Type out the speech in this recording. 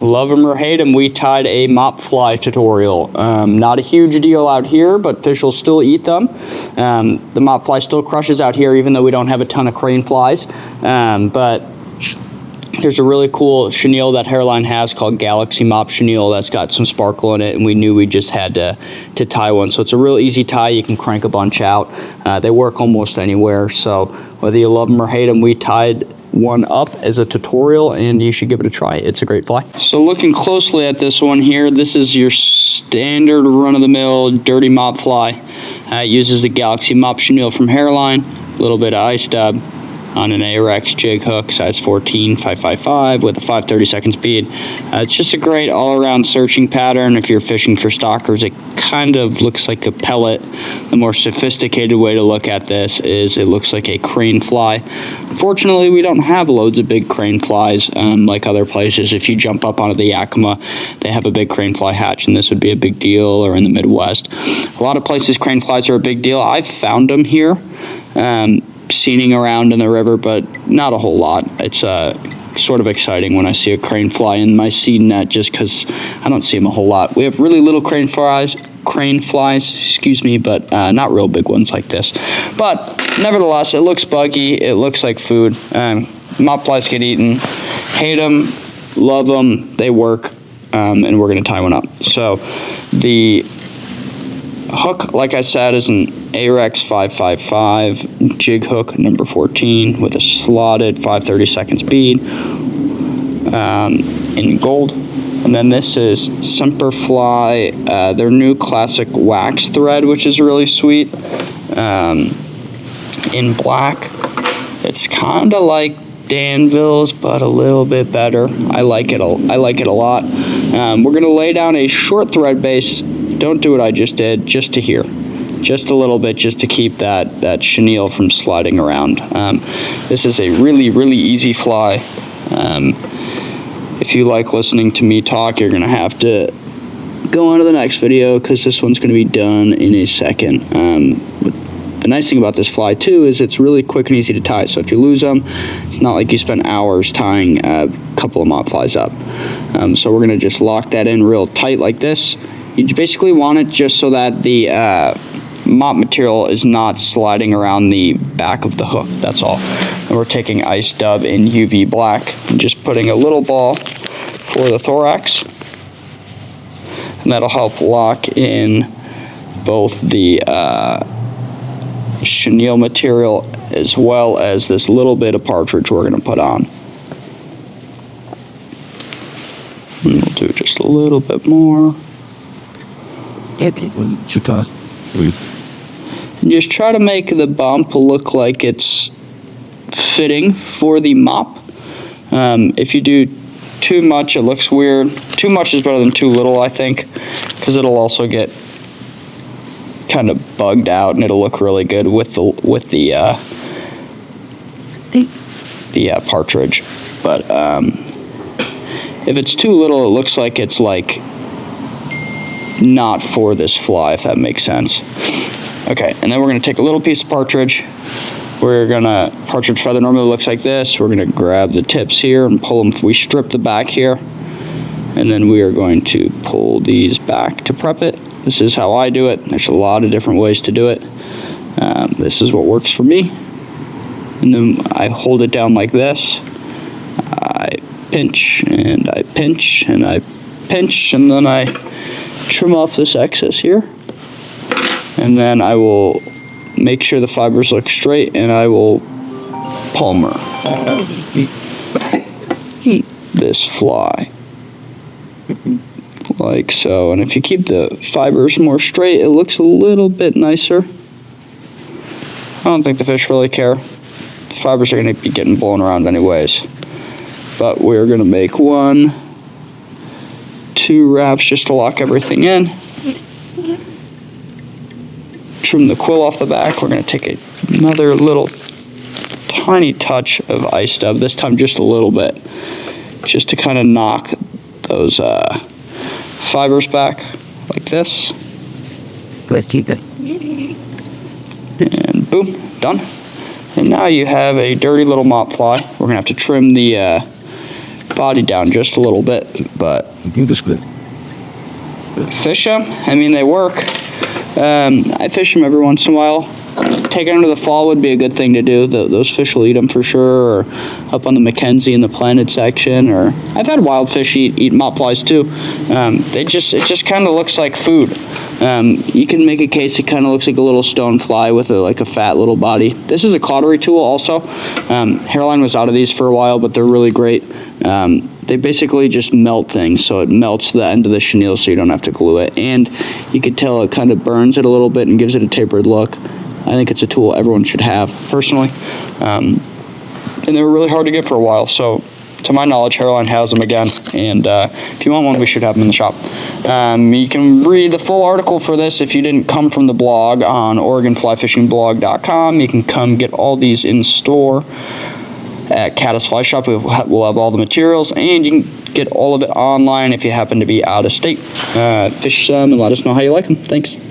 Love them or hate them, we tied a Mop Fly tutorial. Not a huge deal out here, but fish will still eat them. The Mop Fly still crushes out here, even though we don't have a ton of Craneflies. But there's a really cool chenille that Hairline has called Galaxy Mop Chenille that's got some sparkle in it, and we knew we just had to tie one. So it's a real easy tie. You can crank a bunch out. They work almost anywhere. So whether you love them or hate them, we tied one up as a tutorial, and you should give it a try. It's a great fly. So looking closely at this one here, this is your standard run-of-the-mill dirty Mop Fly. It uses the Galaxy Mop Chenille from Hairline, a little bit of ice dub on an ARX jig hook, size 14, 555 with a 5/32 speed. It's just a great all-around searching pattern. If you're fishing for stalkers, it kind of looks like a pellet. The more sophisticated way to look at this is it looks like a cranefly. Unfortunately, we don't have loads of big craneflies like other places. If you jump up onto the Yakima, they have a big cranefly hatch, and this would be a big deal, or in the Midwest. A lot of places, craneflies are a big deal. I've found them here. Seening around in the river, but not a whole lot. It's sort of exciting when I see a cranefly in my seed net, just because I don't see them a whole lot. We have really little craneflies, excuse me, but not real big ones like this. But nevertheless, it looks buggy. It looks like food. Mop flies get eaten. Hate them, love them. They work, and we're gonna tie one up. So the hook, like I said, is an ARX 555 jig hook number 14 with a slotted 5/32 speed in gold. And then this is Semperfly, their new classic wax thread, which is really sweet, in black. It's kind of like Danville's, but a little bit better. I like it a lot. We're gonna lay down a short thread base. Don't do what I just did, just to here. Just a little bit, just to keep that chenille from sliding around. This is a really, really easy fly. If you like listening to me talk, you're gonna have to go on to the next video, because this one's gonna be done in a second. The nice thing about this fly too is it's really quick and easy to tie. So if you lose them, it's not like you spend hours tying a couple of Mop Flies up. So we're gonna just lock that in real tight like this. You basically want it just so that the mop material is not sliding around the back of the hook, that's all. And we're taking ice dub in UV black and just putting a little ball for the thorax. And that'll help lock in both the chenille material as well as this little bit of partridge we're gonna put on. And we'll do just a little bit more. And just try to make the bump look like it's fitting for the mop. If you do too much, it looks weird. Too much is better than too little, I think, because it'll also get kind of bugged out, and it'll look really good with the partridge. But if it's too little, it looks like it's like not for this fly, if that makes sense. Okay, and then we're gonna take a little piece of partridge. Partridge feather normally looks like this. We're gonna grab the tips here and pull them. We strip the back here, and then we are going to pull these back to prep it. This is how I do it. There's a lot of different ways to do it. This is what works for me. And then I hold it down like this. I pinch, and I pinch, and I pinch, and then I trim off this excess here, and then I will make sure the fibers look straight, and I will palmer this fly like so. And if you keep the fibers more straight, it looks a little bit nicer. I don't think the fish really care. The fibers are going to be getting blown around anyways, but we're going to make 1, 2 wraps just to lock everything in. Trim the quill off the back. We're going to take another little tiny touch of ice dub, this time just a little bit, just to kind of knock those fibers back like this. And boom, done. And now you have a dirty little Mop Fly. We're going to have to trim the body down just a little bit, but fish them. I mean, they work. I fish them every once in a while. Taking them to the fall would be a good thing to do. Those fish will eat them for sure, or up on the Mackenzie in the planted section. Or I've had wild fish eat mop flies too. It just kind of looks like food. You can make a case it kind of looks like a little stone fly with like a fat little body. This is a cautery tool also. Hairline was out of these for a while, but they're really great. They basically just melt things, so it melts the end of the chenille so you don't have to glue it. And you can tell it kind of burns it a little bit and gives it a tapered look. I think it's a tool everyone should have, personally. And they were really hard to get for a while, so to my knowledge, Hairline has them again. And if you want one, we should have them in the shop. You can read the full article for this if you didn't come from the blog on OregonFlyFishingBlog.com. You can come get all these in store at Caddis Fly Shop. We'll have all the materials, and you can get all of it online if you happen to be out of state. Fish some and let us know how you like them. Thanks.